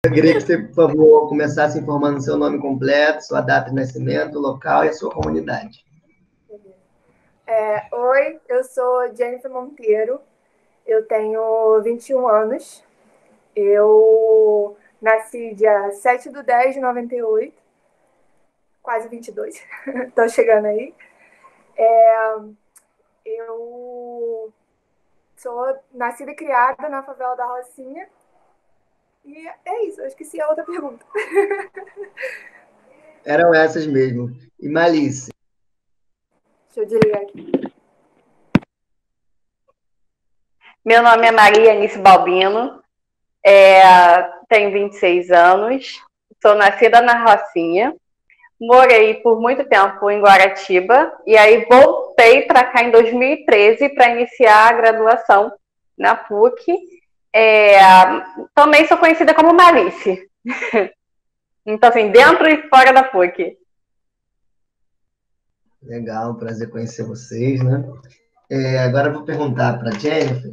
Eu queria que você, por favor, começasse informando seu nome completo, sua data de nascimento, local e a sua comunidade. Oi, eu sou Jennifer Monteiro, eu tenho 21 anos, eu nasci dia 7/10 de 98, quase 22, tô chegando aí. Eu sou nascida e criada na favela da Rocinha, e é isso, eu esqueci a outra pergunta. Eram essas mesmo. E Malice? Deixa eu desligar aqui. Meu nome é Maria Anice Balbino, tenho 26 anos, sou nascida na Rocinha, morei por muito tempo em Guaratiba e aí voltei para cá em 2013 para iniciar a graduação na PUC. Também sou conhecida como Malice. Então, assim, dentro e fora da PUC. Legal, prazer conhecer vocês, né? Agora eu vou perguntar para Jennifer.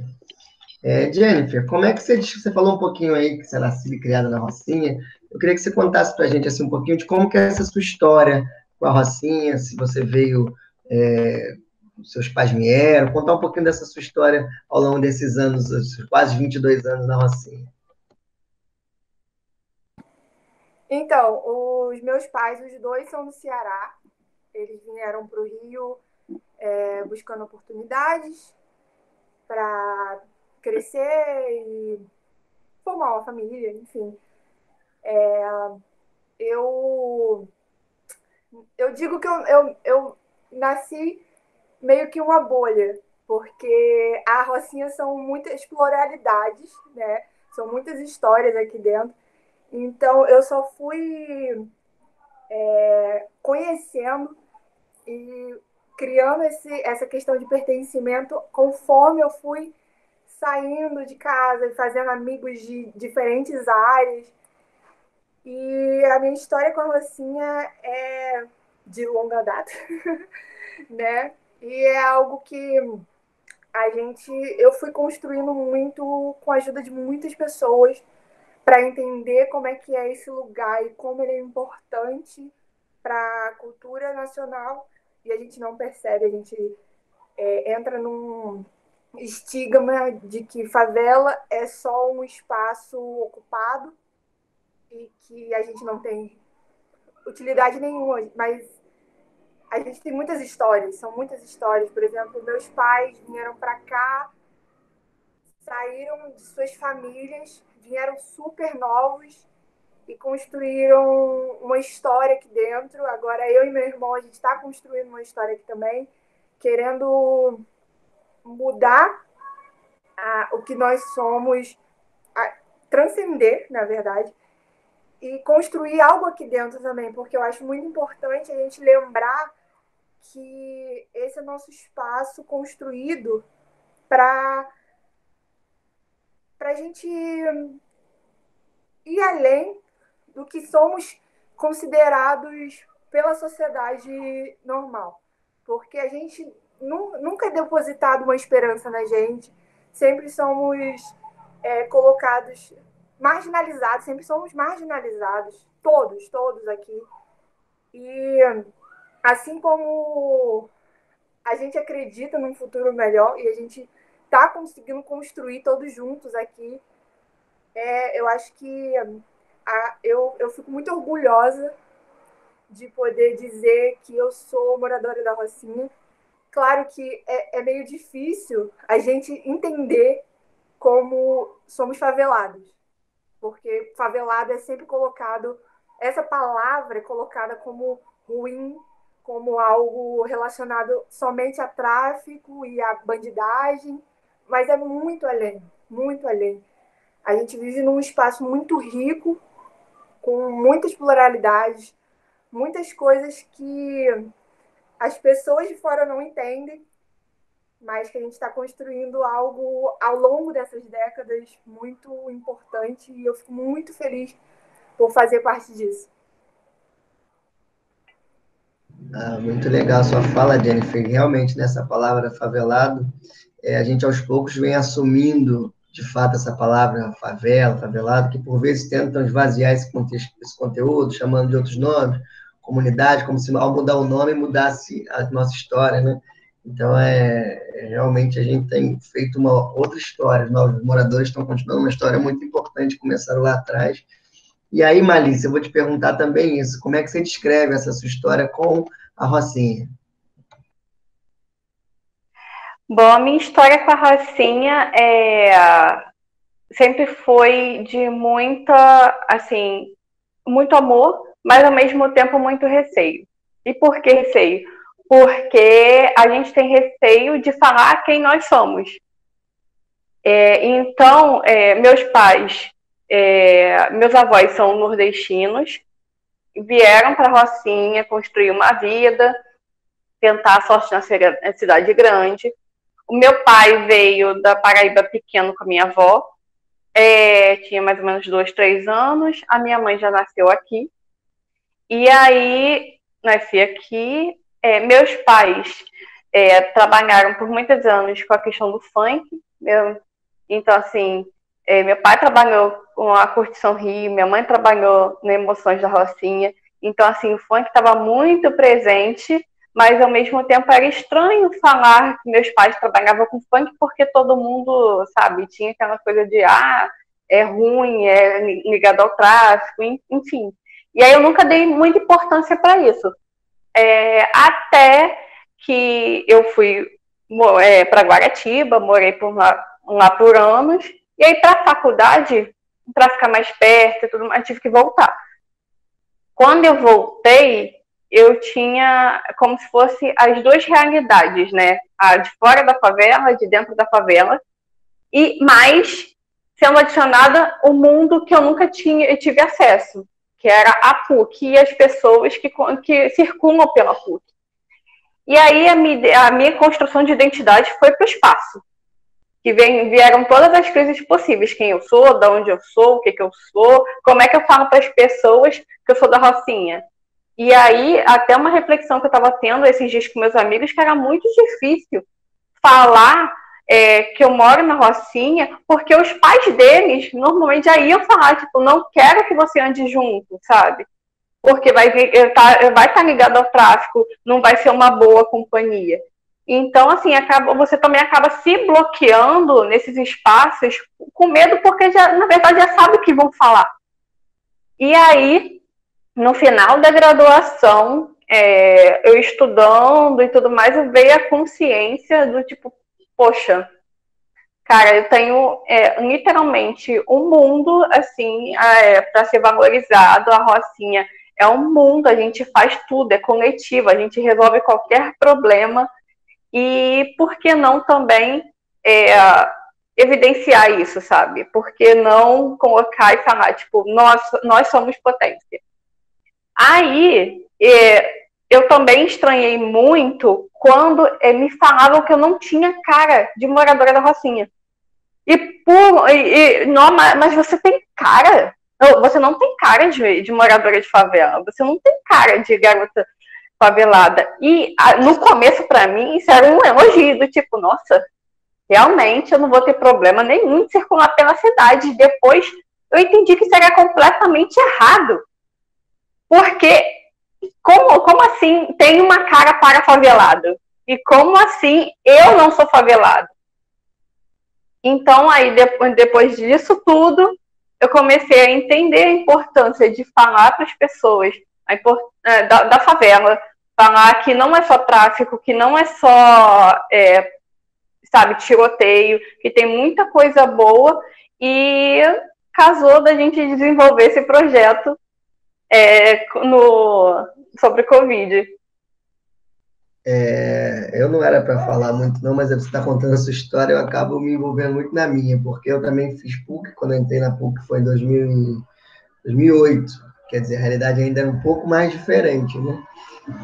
Jennifer, como é que você falou um pouquinho aí que você é nascida e criada na Rocinha? Eu queria que você contasse para a gente assim, um pouquinho de como que é essa sua história com a Rocinha, se você veio, seus pais vieram, contar um pouquinho dessa sua história ao longo desses anos, quase 22 anos na Rocinha. Então, os meus pais, os dois são do Ceará, eles vieram para o Rio buscando oportunidades para crescer e formar uma família, enfim. Eu, eu digo que eu nasci meio que uma bolha, porque a Rocinha são muitas pluralidades, né? São muitas histórias aqui dentro. Então, eu só fui conhecendo e criando essa questão de pertencimento conforme eu fui saindo de casa e fazendo amigos de diferentes áreas. E a minha história com a Rocinha é de longa data, né? E é algo que eu fui construindo muito com a ajuda de muitas pessoas para entender como é que é esse lugar e como ele é importante para a cultura nacional e a gente não percebe, a gente entra num estigma de que favela é só um espaço ocupado e que a gente não tem utilidade nenhuma, mas a gente tem muitas histórias, são muitas histórias. Por exemplo, meus pais vieram para cá, saíram de suas famílias, vieram super novos e construíram uma história aqui dentro. Agora eu e meu irmão, a gente está construindo uma história aqui também, querendo mudar o que nós somos, transcender, na verdade, e construir algo aqui dentro também, porque eu acho muito importante a gente lembrar que esse é o nosso espaço construído para a gente ir além do que somos considerados pela sociedade normal. Porque a gente nunca é depositado uma esperança na gente, sempre somos colocados marginalizados, sempre somos marginalizados, todos aqui. E assim como a gente acredita num futuro melhor e a gente está conseguindo construir todos juntos aqui, eu acho que eu fico muito orgulhosa de poder dizer que eu sou moradora da Rocinha. Claro que é meio difícil a gente entender como somos favelados, porque favelado é sempre colocado, essa palavra é colocada como ruim, como algo relacionado somente a tráfico e a bandidagem, mas é muito além, muito além. A gente vive num espaço muito rico, com muitas pluralidades, muitas coisas que as pessoas de fora não entendem, mas que a gente está construindo algo ao longo dessas décadas muito importante e eu fico muito feliz por fazer parte disso. Muito legal a sua fala, Jennifer. Realmente, nessa palavra favelado, a gente aos poucos vem assumindo de fato, essa palavra favela, favelado, que por vezes tentam esvaziar esse conteúdo, chamando de outros nomes, comunidade, como se ao mudar o nome mudasse a nossa história, né? Então, realmente a gente tem feito uma outra história, os novos moradores estão continuando uma história muito importante, começaram lá atrás. E aí, Malícia, eu vou te perguntar também isso, como é que você descreve essa sua história com a Rocinha? Bom, a minha história com a Rocinha sempre foi de muito amor, mas ao mesmo tempo muito receio. E por que receio? Porque a gente tem receio de falar quem nós somos. Então, meus avós são nordestinos, vieram para a Rocinha, construir uma vida, tentar a sorte na cidade grande. O meu pai veio da Paraíba pequeno com a minha avó, tinha mais ou menos 2, 3 anos. A minha mãe já nasceu aqui. E aí, nasci aqui. Meus pais trabalharam por muitos anos com a questão do funk. Então, assim, meu pai trabalhou com a Curtição Rio, minha mãe trabalhou no Emoções da Rocinha. Então, assim, o funk estava muito presente, mas ao mesmo tempo era estranho falar que meus pais trabalhavam com funk, porque todo mundo, sabe, tinha aquela coisa de, é ruim, é ligado ao tráfico, enfim. E aí eu nunca dei muita importância para isso. Até que eu fui para Guaratiba, morei por lá por anos, e aí para a faculdade, para ficar mais perto e tudo mais, tive que voltar. Quando eu voltei, eu tinha como se fosse as duas realidades, né? A de fora da favela, de dentro da favela, e mais sendo adicionada o mundo que eu nunca tive acesso, que era a PUC e as pessoas que circulam pela PUC. E aí a minha construção de identidade foi para o espaço, que vieram todas as crises possíveis, quem eu sou, de onde eu sou, o que eu sou, como é que eu falo para as pessoas que eu sou da Rocinha. E aí, até uma reflexão que eu estava tendo esses dias com meus amigos, que era muito difícil falar que eu moro na Rocinha, porque os pais deles normalmente já iam falar, tipo, não quero que você ande junto, sabe? Porque vai estar ligado ao tráfico, não vai ser uma boa companhia. Então, assim, você também acaba se bloqueando nesses espaços com medo, porque na verdade já sabe o que vão falar. E aí, no final da graduação, eu estudando e tudo mais, eu veio a consciência do tipo, poxa, cara, eu tenho literalmente um mundo assim para ser valorizado. A Rocinha é um mundo, a gente faz tudo, é coletivo, a gente resolve qualquer problema. E por que não também evidenciar isso, sabe? Por que não colocar e falar, tipo, nós somos potência? Aí, eu também estranhei muito quando me falavam que eu não tinha cara de moradora da Rocinha. Mas você tem cara? Não, você não tem cara de moradora de favela. Você não tem cara de garota favelada. E no começo, para mim, isso era um elogio, do tipo, nossa, realmente eu não vou ter problema nenhum de circular pela cidade. Depois eu entendi que isso era completamente errado. Porque como assim tem uma cara para favelado? E como assim eu não sou favelado? Então, aí, depois disso tudo, eu comecei a entender a importância de falar para as pessoas da favela, falar que não é só tráfico, que não é só, sabe, tiroteio, que tem muita coisa boa, e casou da gente desenvolver esse projeto sobre Covid. Eu não era para falar muito, não, mas você está contando a sua história, eu acabo me envolvendo muito na minha, porque eu também fiz PUC, quando eu entrei na PUC foi em 2008, quer dizer, a realidade ainda era um pouco mais diferente, né?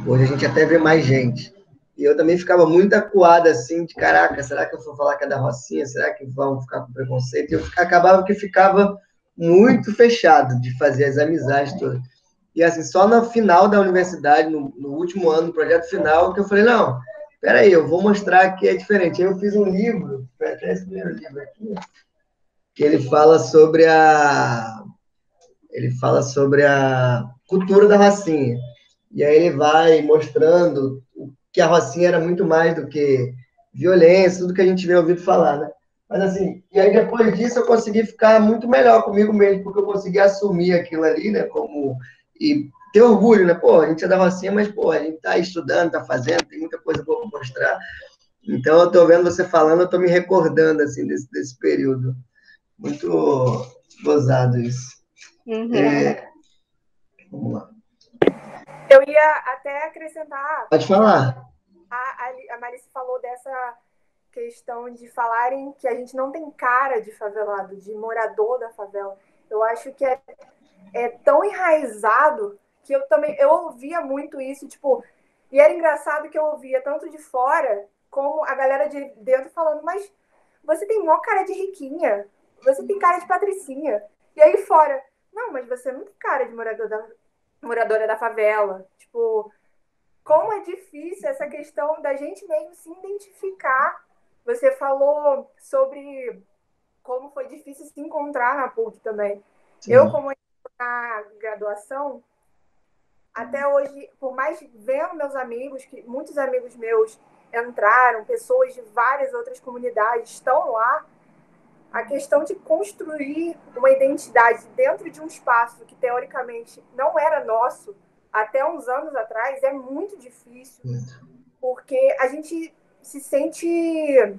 Hoje a gente até vê mais gente. E eu também ficava muito acuado, assim, de caraca, será que eu vou falar que é da Rocinha? Será que vão ficar com preconceito? E eu acabava que ficava muito fechado de fazer as amizades todas. E assim, só no final da universidade, no último ano, no projeto final, que eu falei, não, peraí, eu vou mostrar que é diferente. Aí eu fiz um livro, foi até esse primeiro livro aqui, que ele fala sobre a cultura da Rocinha. E aí ele vai mostrando que a Rocinha era muito mais do que violência, tudo que a gente vem ouvindo falar, né? Mas assim, e aí depois disso eu consegui ficar muito melhor comigo mesmo, porque eu consegui assumir aquilo ali, né? E ter orgulho, né? Pô, a gente é da Rocinha, mas, pô, a gente tá estudando, tá fazendo, tem muita coisa boa para mostrar. Então, eu tô vendo você falando, eu tô me recordando, assim, desse período. Muito gozado isso. Vamos lá. Eu ia até acrescentar. Pode falar. A Marice falou dessa questão de falarem que a gente não tem cara de favelado, de morador da favela. Eu acho que é tão enraizado que eu ouvia muito isso, tipo, e era engraçado que eu ouvia tanto de fora como a galera de dentro falando, mas você tem mó cara de riquinha, você tem cara de patricinha. E aí fora, não, mas você não tem cara de moradora da favela. Tipo, como é difícil essa questão da gente mesmo se identificar. Você falou sobre como foi difícil se encontrar na PUC também. Sim. Eu, como na graduação, até hoje, por mais vendo meus amigos, que muitos amigos meus entraram, pessoas de várias outras comunidades estão lá, a questão de construir uma identidade dentro de um espaço que teoricamente não era nosso até uns anos atrás é muito difícil, porque a gente se sente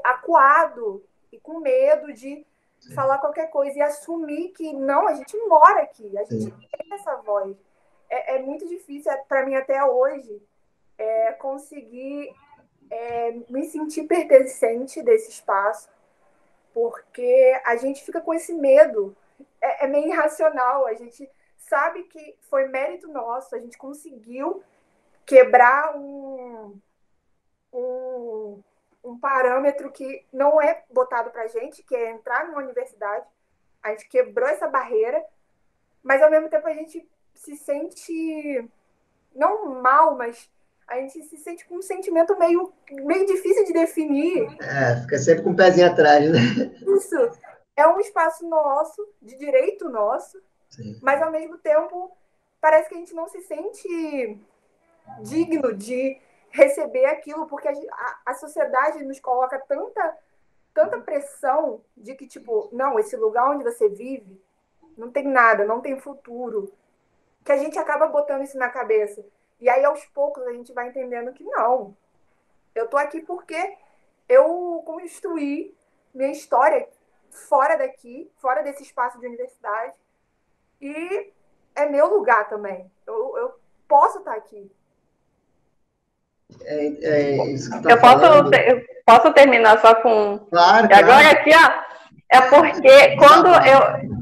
acuado e com medo de falar qualquer coisa e assumir que não, a gente mora aqui, a gente tem essa voz. É muito difícil para mim até hoje conseguir me sentir pertencente desse espaço, porque a gente fica com esse medo. É meio irracional. A gente sabe que foi mérito nosso, a gente conseguiu quebrar um parâmetro que não é botado para a gente, que é entrar numa universidade. A gente quebrou essa barreira, mas ao mesmo tempo a gente se sente não mal, mas a gente se sente com um sentimento meio difícil de definir. Fica sempre com o pezinho atrás, né? Isso é um espaço nosso, de direito nosso, Sim. mas ao mesmo tempo parece que a gente não se sente digno de receber aquilo, porque a sociedade nos coloca tanta pressão de que, tipo, não, esse lugar onde você vive não tem nada, não tem futuro, que a gente acaba botando isso na cabeça. E aí, aos poucos, a gente vai entendendo que não. Eu tô aqui porque eu construí minha história fora daqui, fora desse espaço de universidade, e é meu lugar também. Eu posso estar aqui. Isso que tá falando. Eu posso terminar só com... Claro, Agora aqui, ó, é porque quando eu...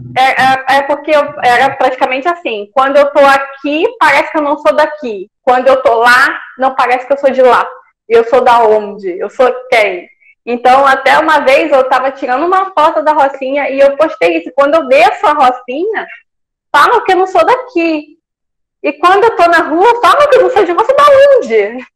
porque era praticamente assim, quando eu tô aqui, parece que eu não sou daqui. Quando eu tô lá, não parece que eu sou de lá. Eu sou da onde? Eu sou quem? Então, até uma vez eu tava tirando uma foto da Rocinha e eu postei isso. Quando eu desço a Rocinha, falam que eu não sou daqui. E quando eu tô na rua, falam que eu não sou de lá, sou da onde?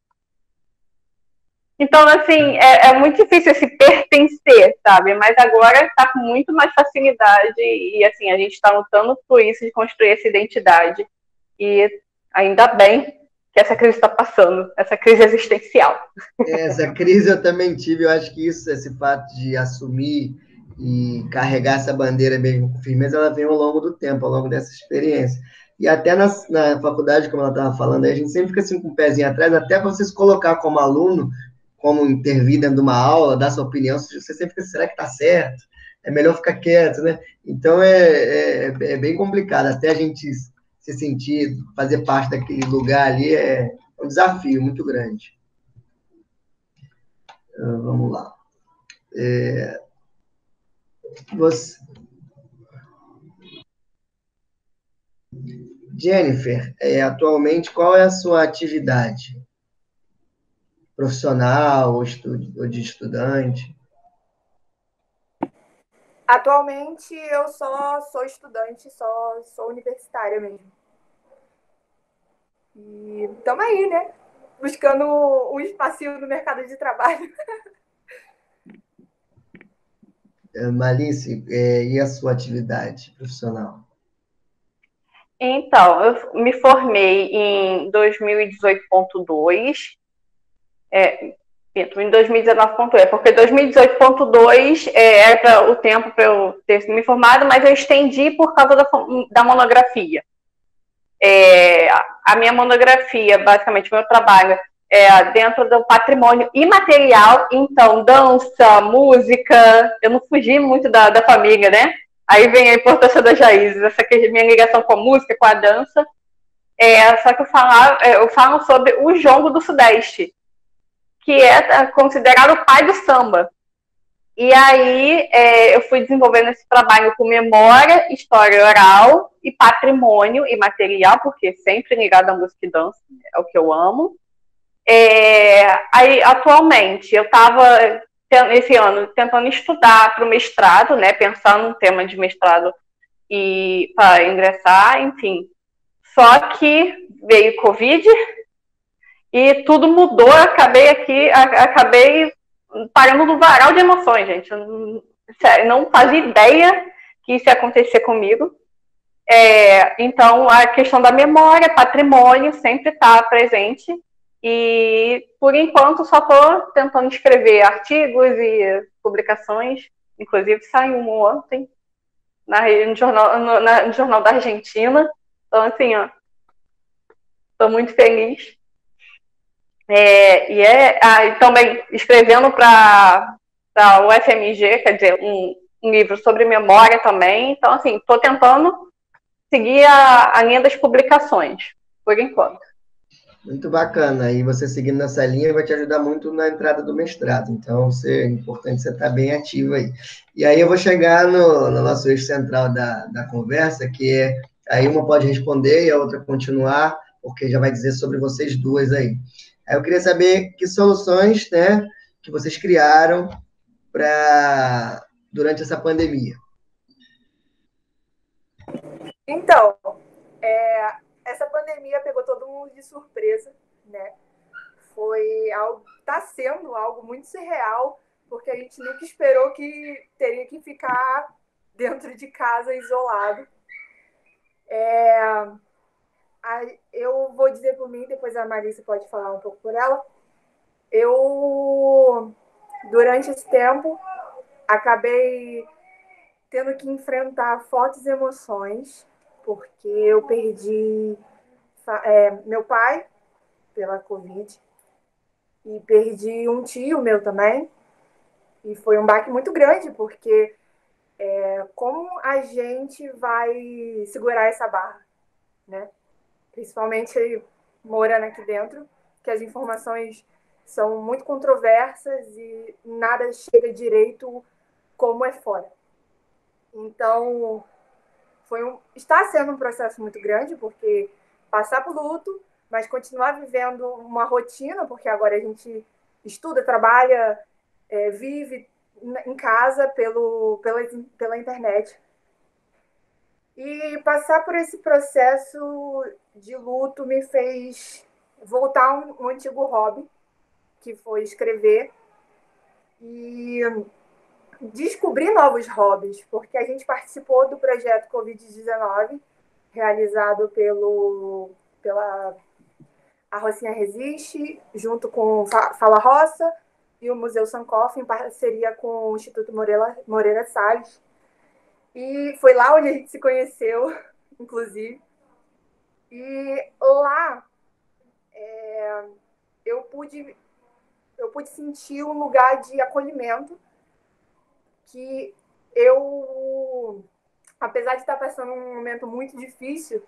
Então, assim, é muito difícil esse pertencer, sabe? Mas agora está com muito mais facilidade e, assim, a gente está lutando por isso, de construir essa identidade. E ainda bem que essa crise está passando, essa crise existencial. Essa crise eu também tive, eu acho que esse fato de assumir e carregar essa bandeira mesmo com firmeza, ela vem ao longo do tempo, ao longo dessa experiência. E até na faculdade, como ela estava falando, a gente sempre fica assim com o pezinho atrás, até você se colocar como aluno, como intervir dentro de uma aula, dar sua opinião, você sempre fica, será que está certo? É melhor ficar quieto, né? Então é bem complicado, até a gente se sentir, fazer parte daquele lugar ali, é um desafio muito grande. Vamos lá. Jennifer, atualmente, qual é a sua atividade? Profissional ou de estudante? Atualmente, eu só sou estudante, só sou universitária mesmo. E estamos aí, né? Buscando um espacinho no mercado de trabalho. Malice, e a sua atividade profissional? Então, eu me formei em 2018.2, em 2019.1, porque 2018.2 era o tempo para eu ter me formado, mas eu estendi por causa da monografia. A minha monografia, basicamente, meu trabalho é dentro do patrimônio imaterial, então, dança, música, eu não fugi muito da família, né? Aí vem a importância das raízes, essa aqui é minha ligação com a música, com a dança. Só que eu falo sobre o jongo do Sudeste, que é considerado o pai do samba. E aí eu fui desenvolvendo esse trabalho com memória, história oral e patrimônio imaterial, porque sempre ligado à música e dança, é o que eu amo. Aí, atualmente, eu estava, esse ano, tentando estudar para o mestrado, né, pensar num tema de mestrado e para ingressar, enfim. Só que veio Covid e tudo mudou, acabei parando no varal de emoções, gente. Eu não fazia ideia que isso ia acontecer comigo. Então, a questão da memória, patrimônio, sempre está presente. E, por enquanto, só estou tentando escrever artigos e publicações. Inclusive, saiu um ontem no jornal da Argentina. Então, assim, estou muito feliz. E também escrevendo para o FMG, quer dizer, um livro sobre memória também. Então, assim, estou tentando seguir a linha das publicações, por enquanto. Muito bacana. E você seguindo nessa linha vai te ajudar muito na entrada do mestrado. Então, é importante você estar bem ativo aí. E aí eu vou chegar no nosso eixo central da conversa, que aí uma pode responder e a outra continuar, porque já vai dizer sobre vocês duas aí. Aí eu queria saber que soluções, né, que vocês criaram durante essa pandemia. Então, essa pandemia pegou todo mundo de surpresa, né? Está sendo algo muito surreal, porque a gente nunca esperou que teria que ficar dentro de casa isolado. Eu vou dizer por mim, depois a Marisa pode falar um pouco por ela. Eu, durante esse tempo, acabei tendo que enfrentar fortes emoções, porque eu perdi meu pai pela Covid e perdi um tio meu também. E foi um baque muito grande, porque como a gente vai segurar essa barra, né? Principalmente morando aqui dentro, que as informações são muito controversas e nada chega direito como é fora. Então, está sendo um processo muito grande, porque passar por luto, mas continuar vivendo uma rotina, porque agora a gente estuda, trabalha, vive em casa pela internet. E passar por esse processo de luto me fez voltar a um antigo hobby, que foi escrever, e descobrir novos hobbies, porque a gente participou do projeto Covid-19, realizado pela A Rocinha Resiste, junto com Fala Roça e o Museu Sankofa, em parceria com o Instituto Moreira Salles. E foi lá onde a gente se conheceu, inclusive. E lá eu pude sentir um lugar de acolhimento que apesar de estar passando um momento muito difícil,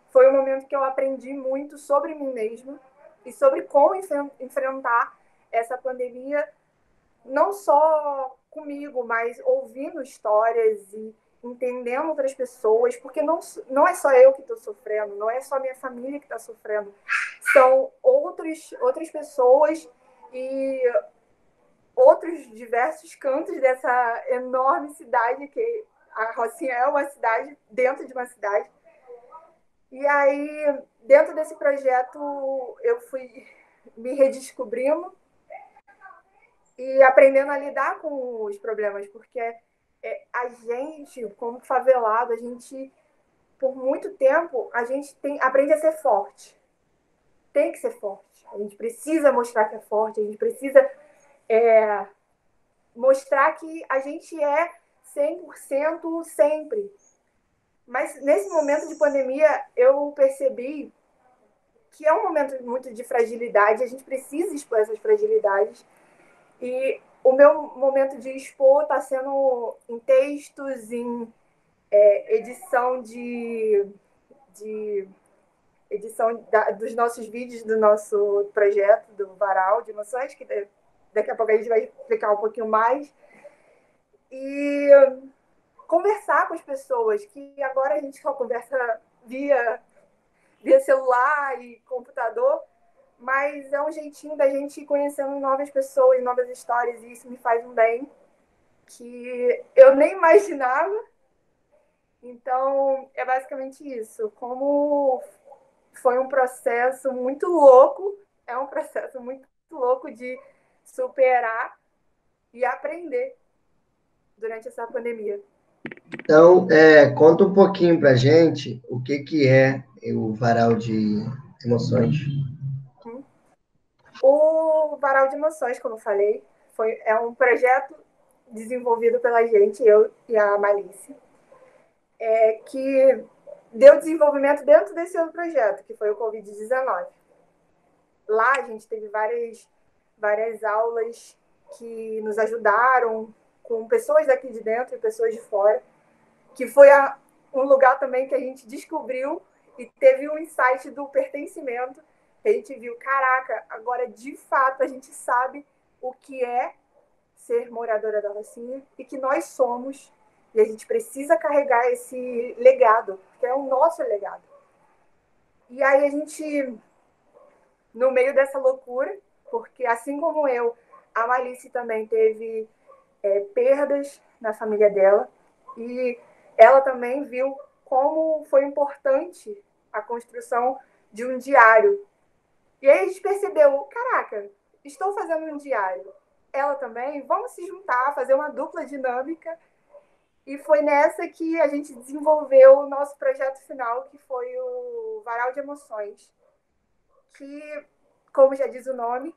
foi um momento que eu aprendi muito sobre mim mesma e sobre como enfrentar essa pandemia, não só comigo, mas ouvindo histórias e entendendo outras pessoas, porque não é só eu que estou sofrendo, não é só minha família que está sofrendo, são outras pessoas e outros diversos cantos dessa enorme cidade, que a Rocinha é uma cidade dentro de uma cidade. E aí, dentro desse projeto, eu fui me redescobrindo e aprendendo a lidar com os problemas, porque a gente, como favelado, a gente, por muito tempo, a gente aprende a ser forte. Tem que ser forte. A gente precisa mostrar que é forte, a gente precisa mostrar que a gente é 100% sempre. Mas nesse momento de pandemia, eu percebi que é um momento muito de fragilidade, a gente precisa expor essas fragilidades. E o meu momento de expor está sendo em textos, em edição dos nossos vídeos, do nosso projeto, do Varal de Emoções, que daqui a pouco a gente vai explicar um pouquinho mais. E conversar com as pessoas, que agora a gente só conversa via celular e computador, mas é um jeitinho da gente ir conhecendo novas pessoas, novas histórias, e isso me faz um bem que eu nem imaginava. Então, é basicamente isso. Como foi um processo muito louco, é um processo muito louco de superar e aprender durante essa pandemia. Então, conta um pouquinho para gente o que é o Varal de Emoções. O Varal de Emoções, como eu falei, é um projeto desenvolvido pela gente, eu e a Malice, que deu desenvolvimento dentro desse outro projeto, que foi o Covid-19. Lá a gente teve várias aulas que nos ajudaram, com pessoas daqui de dentro e pessoas de fora, que foi um lugar também que a gente descobriu e teve um insight do pertencimento. A gente viu, caraca, agora de fato a gente sabe o que é ser moradora da Rocinha e que nós somos, e a gente precisa carregar esse legado, que é o nosso legado. E aí a gente, no meio dessa loucura, porque assim como eu, a Malice também teve perdas na família dela, e ela também viu como foi importante a construção de um diário. E aí a gente percebeu, caraca, estou fazendo um diário. Ela também, vamos se juntar, fazer uma dupla dinâmica. E foi nessa que a gente desenvolveu o nosso projeto final, que foi o Varal de Emoções, que, como já diz o nome,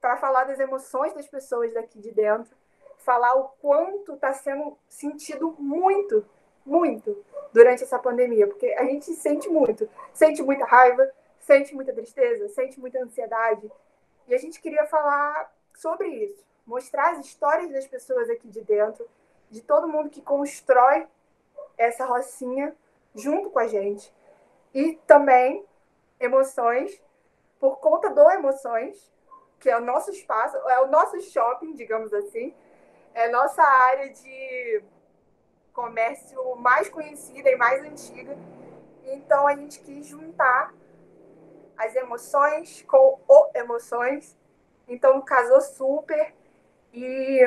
para falar das emoções das pessoas daqui de dentro, falar o quanto está sendo sentido muito, muito durante essa pandemia, porque a gente sente muita raiva, sente muita tristeza, sente muita ansiedade, e a gente queria falar sobre isso, mostrar as histórias das pessoas aqui de dentro, de todo mundo que constrói essa rocinha junto com a gente, e também emoções, por conta do Emoções, que é o nosso espaço, é o nosso shopping, digamos assim, é a nossa área de comércio mais conhecida e mais antiga. Então, a gente quis juntar as emoções com o Emoções. Então, casou super. E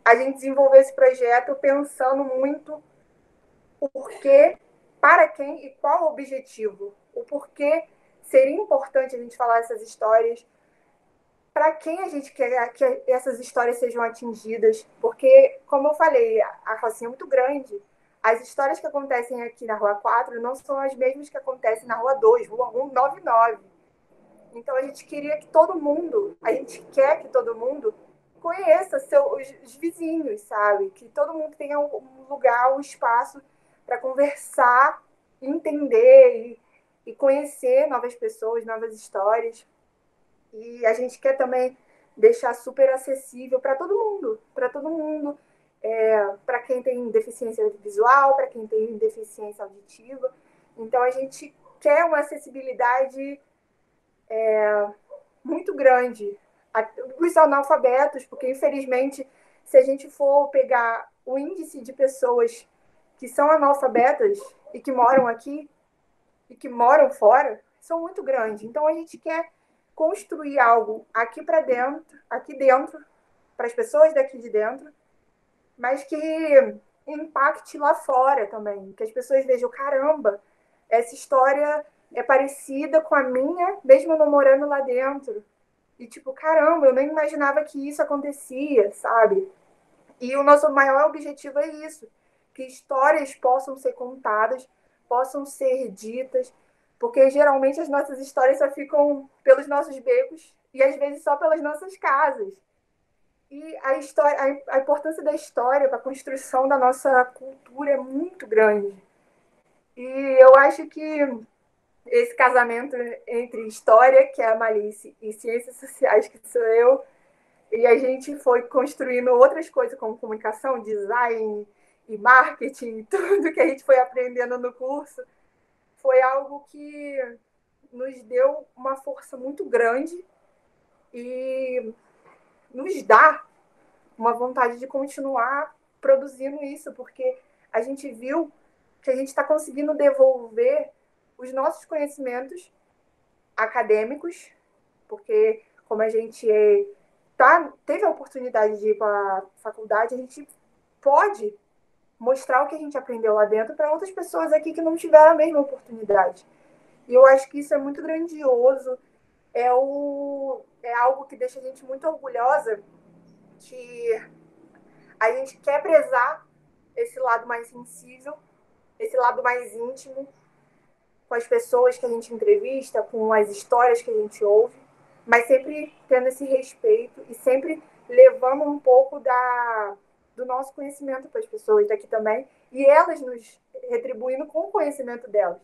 a gente desenvolveu esse projeto pensando muito o porquê, para quem e qual o objetivo. O porquê seria importante a gente falar essas histórias, para quem a gente quer que essas histórias sejam atingidas, porque, como eu falei, a Rocinha é muito grande. As histórias que acontecem aqui na Rua 4 não são as mesmas que acontecem na Rua 2, Rua 199. Então, a gente queria que todo mundo, a gente quer que todo mundo conheça os vizinhos, sabe? Que todo mundo tenha um lugar, um espaço para conversar, entender e conhecer novas pessoas, novas histórias. E a gente quer também deixar super acessível para todo mundo, para quem tem deficiência visual, para quem tem deficiência auditiva. Então, a gente quer uma acessibilidade muito grande. Os analfabetos, porque, infelizmente, se a gente for pegar o índice de pessoas que são analfabetas e que moram aqui e que moram fora, são muito grandes. Então, a gente quer construir algo aqui para dentro, aqui dentro, para as pessoas daqui de dentro, mas que impacte lá fora também, que as pessoas vejam, caramba, essa história é parecida com a minha, mesmo eu não morando lá dentro. E tipo, caramba, eu nem imaginava que isso acontecia, sabe? E o nosso maior objetivo é isso, que histórias possam ser contadas, possam ser ditas, porque geralmente as nossas histórias só ficam pelos nossos becos e às vezes só pelas nossas casas. E a importância da história para a construção da nossa cultura é muito grande. E eu acho que esse casamento entre história, que é a Malice, e ciências sociais, que sou eu, e a gente foi construindo outras coisas como comunicação, design e marketing, tudo que a gente foi aprendendo no curso, foi algo que nos deu uma força muito grande e nos dá uma vontade de continuar produzindo isso, porque a gente viu que a gente está conseguindo devolver os nossos conhecimentos acadêmicos, porque como a gente teve a oportunidade de ir para a faculdade, a gente pode mostrar o que a gente aprendeu lá dentro para outras pessoas aqui que não tiveram a mesma oportunidade. E eu acho que isso é muito grandioso, é algo que deixa a gente muito orgulhosa, que a gente quer prezar esse lado mais sensível, esse lado mais íntimo, com as pessoas que a gente entrevista, com as histórias que a gente ouve, mas sempre tendo esse respeito e sempre levando um pouco do nosso conhecimento para as pessoas daqui também, e elas nos retribuindo com o conhecimento delas.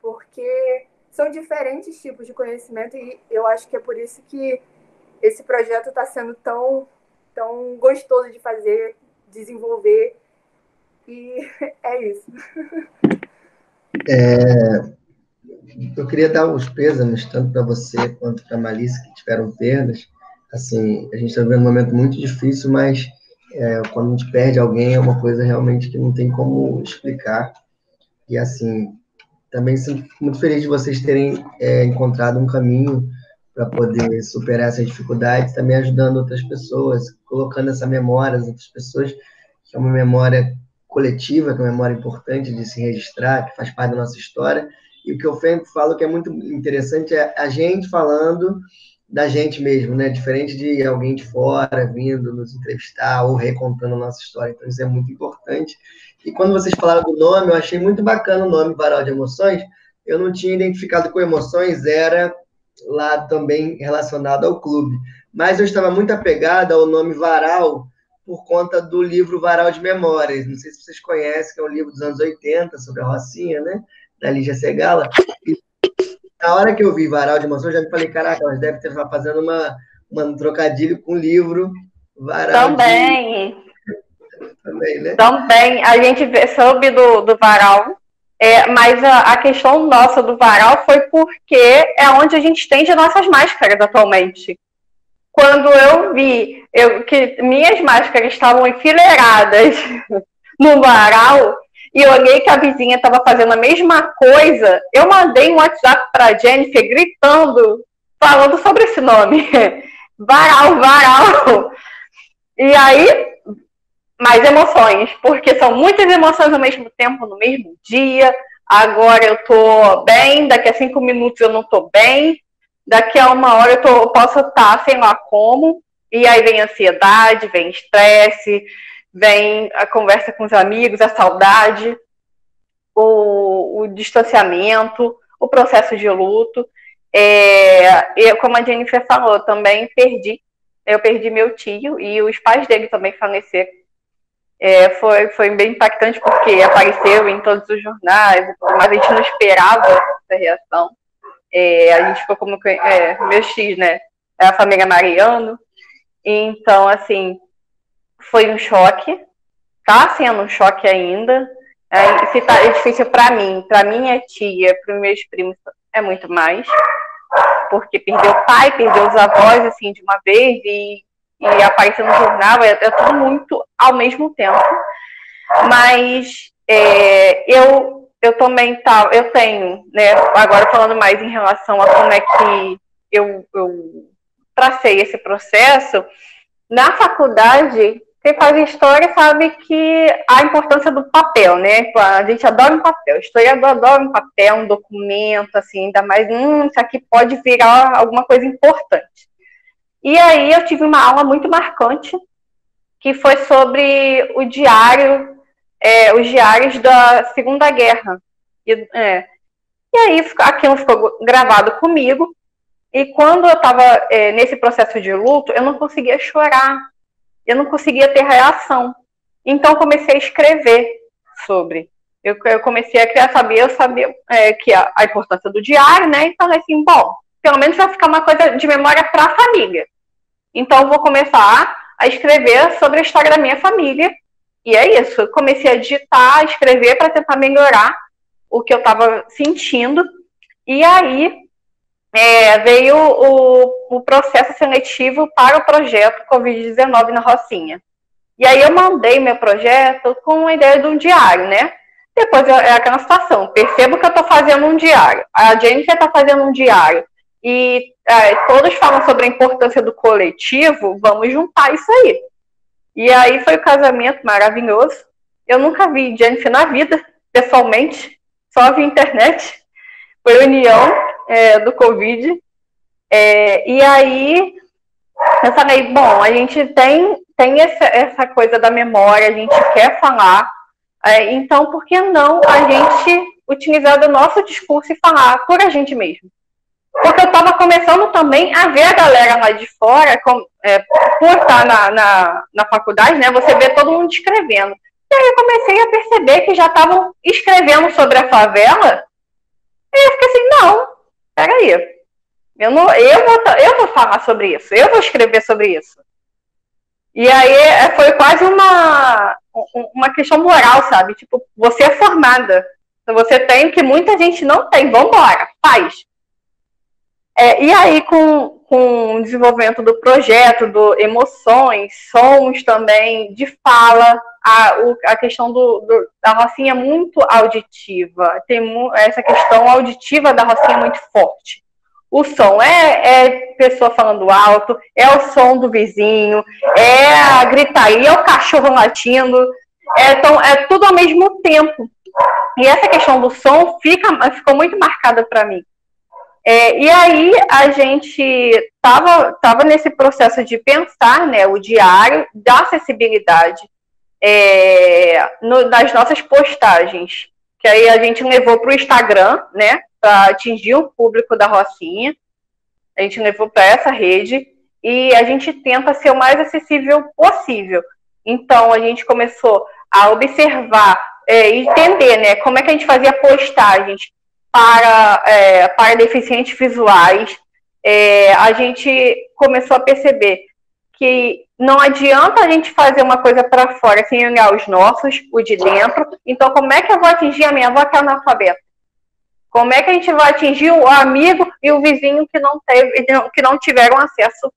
Porque são diferentes tipos de conhecimento e eu acho que é por isso que esse projeto está sendo tão gostoso de fazer, desenvolver, e é isso. Eu queria dar os pêsames, tanto para você quanto para a Malice, que tiveram perdas. Assim, a gente está vivendo um momento muito difícil, mas quando a gente perde alguém é uma coisa realmente que não tem como explicar. E, assim, também fico muito feliz de vocês terem encontrado um caminho para poder superar essas dificuldades, também ajudando outras pessoas, colocando essa memória das outras pessoas, que é uma memória coletiva, que é uma memória importante de se registrar, que faz parte da nossa história. E o que eu sempre falo que é muito interessante é a gente falando da gente mesmo, né? Diferente de alguém de fora vindo nos entrevistar ou recontando a nossa história. Então, isso é muito importante. E quando vocês falaram do nome, eu achei muito bacana o nome Varal de Emoções. Eu não tinha identificado com emoções, era lá também relacionado ao clube. Mas eu estava muito apegada ao nome Varal por conta do livro Varal de Memórias. Não sei se vocês conhecem, que é um livro dos anos 80, sobre a Rocinha, né? Da Lígia Segala. E na hora que eu vi Varal de Emoções, eu já me falei, caraca, elas devem estar fazendo um trocadilho com o livro Varal também. Também, né? Também, a gente soube do Varal, mas a questão nossa do Varal foi porque é onde a gente estende as nossas máscaras atualmente. Quando eu vi que minhas máscaras estavam enfileiradas no Varal e eu olhei que a vizinha estava fazendo a mesma coisa, eu mandei um WhatsApp para a Jennifer gritando, falando sobre esse nome. Varal, Varal. E aí, mais emoções, porque são muitas emoções ao mesmo tempo, no mesmo dia. Agora eu tô bem, daqui a 5 minutos eu não tô bem, daqui a 1 hora eu posso estar sei lá como, e aí vem ansiedade, vem estresse, vem a conversa com os amigos, a saudade, o distanciamento, o processo de luto. Como a Jennifer falou, eu também perdi meu tio e os pais dele também faleceram. Foi bem impactante porque apareceu em todos os jornais, mas a gente não esperava essa reação. A gente ficou como meu X, né? É a família Mariano. Então, assim, foi um choque. Tá sendo um choque ainda. É difícil para mim. Para minha tia, para os meus primos, é muito mais. Porque perdeu o pai, perdeu os avós, assim, de uma vez, e aparecer no jornal, é tudo muito ao mesmo tempo. Mas eu também eu tenho, né, agora falando mais em relação a como é que eu tracei esse processo, na faculdade, quem faz história sabe que a importância do papel, né? A gente adora um papel, historiador adora um papel, um documento, assim, ainda mais, isso aqui pode virar alguma coisa importante. E aí eu tive uma aula muito marcante que foi sobre o diário, os diários da Segunda Guerra. E aí aquilo ficou gravado comigo, e quando eu estava nesse processo de luto, eu não conseguia chorar, eu não conseguia ter reação. Então eu comecei a escrever sobre. Eu comecei a criar, eu sabia que a importância do diário, né? E falei assim, bom, pelo menos vai ficar uma coisa de memória para a família. Então eu vou começar a escrever sobre a história da minha família. E é isso, eu comecei a digitar, a escrever para tentar melhorar o que eu estava sentindo. E aí veio o processo seletivo para o projeto Covid-19 na Rocinha. E aí eu mandei meu projeto com a ideia de um diário, né? Depois é aquela situação, percebo que eu estou fazendo um diário, a Jennifer está fazendo um diário, e todos falam sobre a importância do coletivo, vamos juntar isso aí. E aí foi o casamento maravilhoso. Eu nunca vi Jennifer na vida, pessoalmente, só vi internet. Foi a união do Covid. E aí eu falei, bom, a gente tem essa coisa da memória, a gente quer falar, então por que não a gente utilizar do nosso discurso e falar por a gente mesmo? Porque eu estava começando também a ver a galera lá de fora, por estar na faculdade, né? Você vê todo mundo escrevendo. E aí eu comecei a perceber que já estavam escrevendo sobre a favela. E eu fiquei assim, não, peraí. Eu vou falar sobre isso, eu vou escrever sobre isso. E aí foi quase uma questão moral, sabe? Tipo, você é formada, você tem o que muita gente não tem, vambora, faz. E aí, com o desenvolvimento do projeto, do emoções, sons também, de fala, a questão da Rocinha é muito auditiva, tem essa questão auditiva da Rocinha muito forte. O som é pessoa falando alto, é o som do vizinho, é a gritaria, é o cachorro latindo, é tudo ao mesmo tempo. E essa questão do som ficou muito marcada para mim. E aí a gente estava nesse processo de pensar, né, o diário da acessibilidade das nossas postagens, que aí a gente levou para o Instagram, né, para atingir o público da Rocinha. A gente levou para essa rede e a gente tenta ser o mais acessível possível. Então a gente começou a observar e entender, né, como é que a gente fazia postagens para deficientes visuais. A gente começou a perceber que não adianta a gente fazer uma coisa para fora sem olhar os nossos, o de dentro. Então, como é que eu vou atingir a minha avó que é analfabeta? Como é que a gente vai atingir o amigo e o vizinho que não tiveram acesso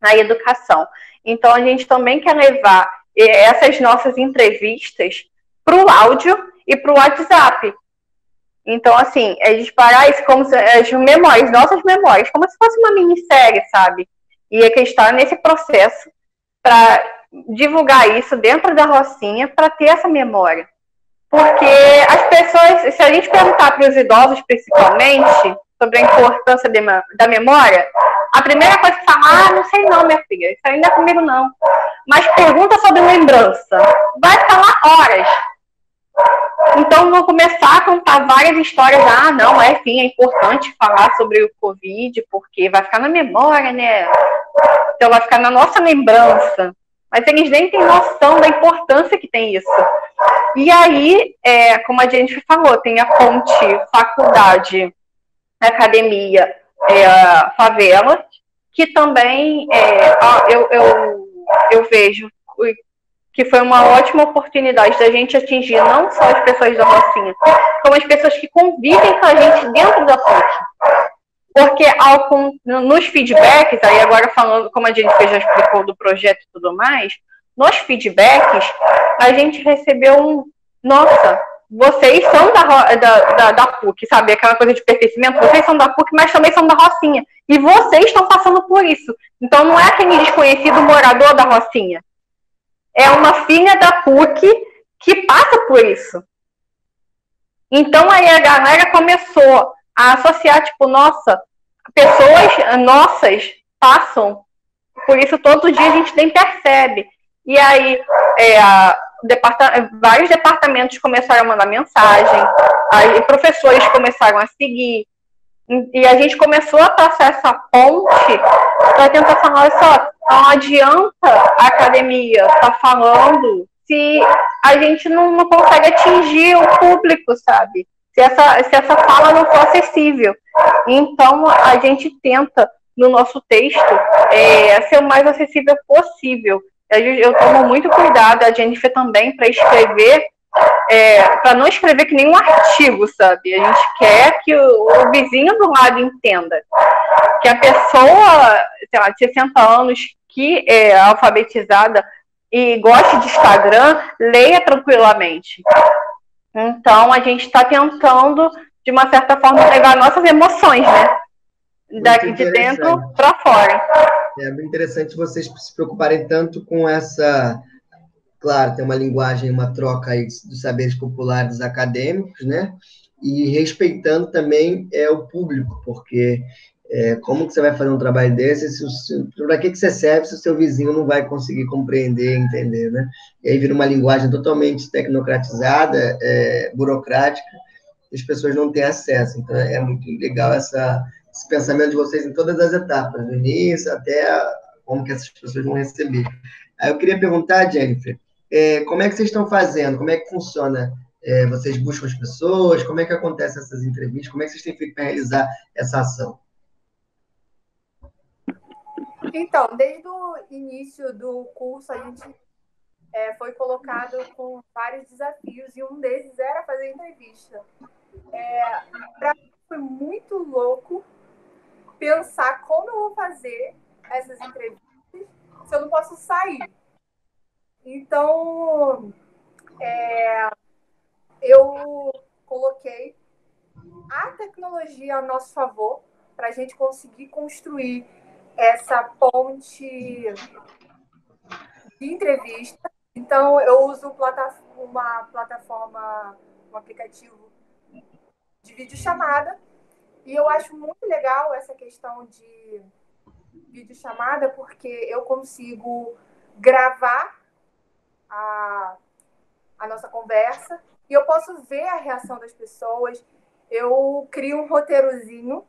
à educação? Então, a gente também quer levar essas nossas entrevistas para o áudio e para o WhatsApp. Então, assim, disparar isso como as memórias, nossas memórias, como se fosse uma minissérie, sabe? E é que está nesse processo para divulgar isso dentro da Rocinha, para ter essa memória. Porque as pessoas, se a gente perguntar para os idosos, principalmente, sobre a importância da memória, a primeira coisa que fala, não sei não, minha filha, isso aí não é comigo não. Mas pergunta sobre lembrança, vai falar horas. Então, vou começar a contar várias histórias. Não, sim, é importante falar sobre o Covid, porque vai ficar na memória, né? Então, vai ficar na nossa lembrança. Mas eles nem têm noção da importância que tem isso. E aí, como a gente falou, tem a ponte faculdade, academia, favela, que também eu vejo que foi uma ótima oportunidade da gente atingir não só as pessoas da Rocinha, como as pessoas que convivem com a gente dentro da PUC. Porque nos feedbacks, aí agora falando, como a gente já explicou do projeto e tudo mais, nos feedbacks, a gente recebeu nossa, vocês são da PUC, sabe? Aquela coisa de pertencimento, vocês são da PUC, mas também são da Rocinha. E vocês estão passando por isso. Então não é aquele desconhecido morador da Rocinha. É uma filha da PUC que passa por isso. Então aí a galera começou a associar, tipo, nossa, pessoas nossas passam por isso todo dia, a gente nem percebe. E aí, vários departamentos começaram a mandar mensagem, aí professores começaram a seguir, e a gente começou a passar essa ponte para tentar falar, olha só, não adianta a academia estar falando se a gente não consegue atingir o público, sabe? Se essa fala não for acessível. Então, a gente tenta, no nosso texto, ser o mais acessível possível. Eu tomo muito cuidado, a Jennifer também, para escrever, para não escrever que nem um artigo, sabe? A gente quer que o vizinho do lado entenda. Que a pessoa, sei lá, de 60 anos, que é alfabetizada e goste de Instagram, leia tranquilamente. Então, a gente está tentando, de uma certa forma, levar nossas emoções, né? Daqui de dentro para fora. É bem interessante vocês se preocuparem tanto com essa... Claro, tem uma linguagem, uma troca aí dos saberes populares acadêmicos, né? E respeitando também o público, porque como que você vai fazer um trabalho desse, para que você serve se o seu vizinho não vai conseguir compreender, entender, né? E aí vira uma linguagem totalmente tecnocratizada, burocrática, e as pessoas não têm acesso. Então, é muito legal esse pensamento de vocês em todas as etapas, do início até como que essas pessoas vão receber. Aí eu queria perguntar, Jennifer, como é que vocês estão fazendo? Como é que funciona? Vocês buscam as pessoas? Como é que acontecem essas entrevistas? Como é que vocês têm feito para realizar essa ação? Então, desde o início do curso, a gente foi colocado com vários desafios, e um deles era fazer entrevista. Para mim foi muito louco pensar como eu vou fazer essas entrevistas se eu não posso sair. Então, eu coloquei a tecnologia a nosso favor para a gente conseguir construir essa ponte de entrevista. Então, eu uso uma plataforma, um aplicativo de videochamada, e eu acho muito legal essa questão de videochamada, porque eu consigo gravar a nossa conversa e eu posso ver a reação das pessoas. Eu crio um roteirozinho,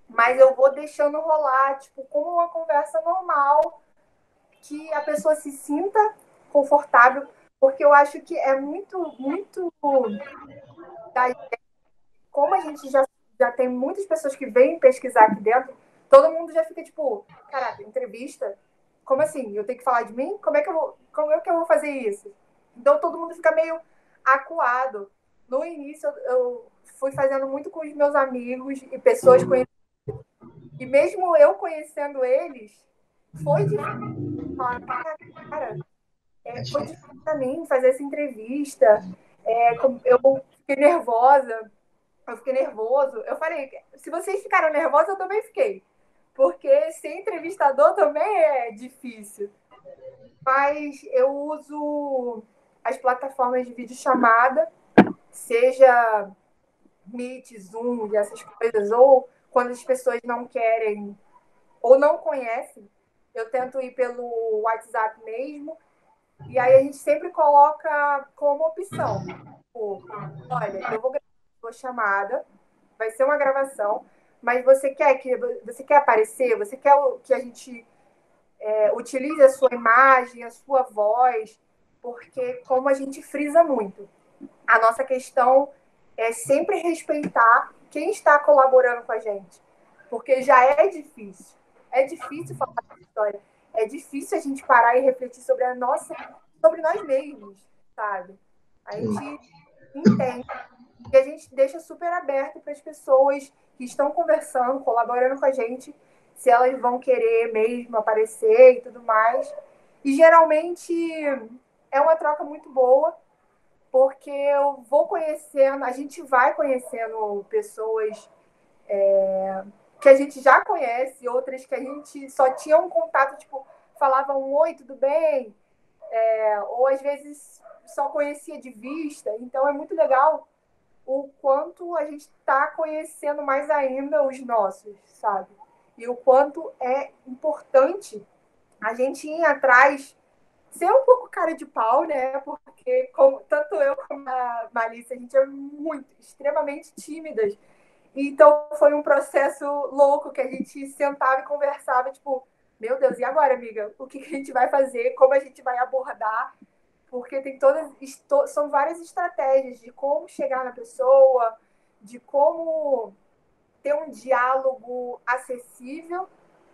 mas eu vou deixando rolar, tipo, como uma conversa normal, que a pessoa se sinta confortável, porque eu acho que é muito como a gente já tem muitas pessoas que vêm pesquisar aqui dentro, todo mundo já fica tipo, caraca, entrevista? Como assim? Eu tenho que falar de mim? Como é que eu vou fazer isso? Então todo mundo fica meio acuado. No início eu fui fazendo muito com os meus amigos e pessoas conhecidas. E mesmo eu conhecendo eles, foi difícil falar, cara, foi difícil para mim fazer essa entrevista. Eu fiquei nervosa. Eu fiquei nervoso. Eu falei, se vocês ficaram nervosos, eu também fiquei. Porque ser entrevistador também é difícil. Mas eu uso as plataformas de videochamada, seja Meet, Zoom e essas coisas, ou quando as pessoas não querem ou não conhecem, eu tento ir pelo WhatsApp mesmo. E aí a gente sempre coloca como opção. Tipo, olha, eu vou gravar uma chamada, vai ser uma gravação, mas você quer aparecer? Você quer que a gente utilize a sua imagem, a sua voz? Porque, como a gente frisa muito, a nossa questão é sempre respeitar quem está colaborando com a gente. Porque já é difícil. É difícil falar essa história. É difícil a gente parar e refletir sobre nós mesmos, sabe? A gente entende e a gente deixa super aberto para as pessoas que estão conversando, colaborando com a gente, se elas vão querer mesmo aparecer e tudo mais. E geralmente é uma troca muito boa, porque eu vou conhecendo, a gente vai conhecendo pessoas que a gente já conhece, outras que a gente só tinha um contato, tipo, falava um oi, tudo bem? Ou às vezes só conhecia de vista. Então é muito legal o quanto a gente está conhecendo mais ainda os nossos, sabe? E o quanto é importante a gente ir atrás ser um pouco cara de pau, né? Porque tanto eu como a Malícia, a gente é extremamente tímidas. Então foi um processo louco que a gente sentava e conversava, tipo, meu Deus, e agora, amiga? O que a gente vai fazer? Como a gente vai abordar? Porque tem são várias estratégias de como chegar na pessoa, de como ter um diálogo acessível,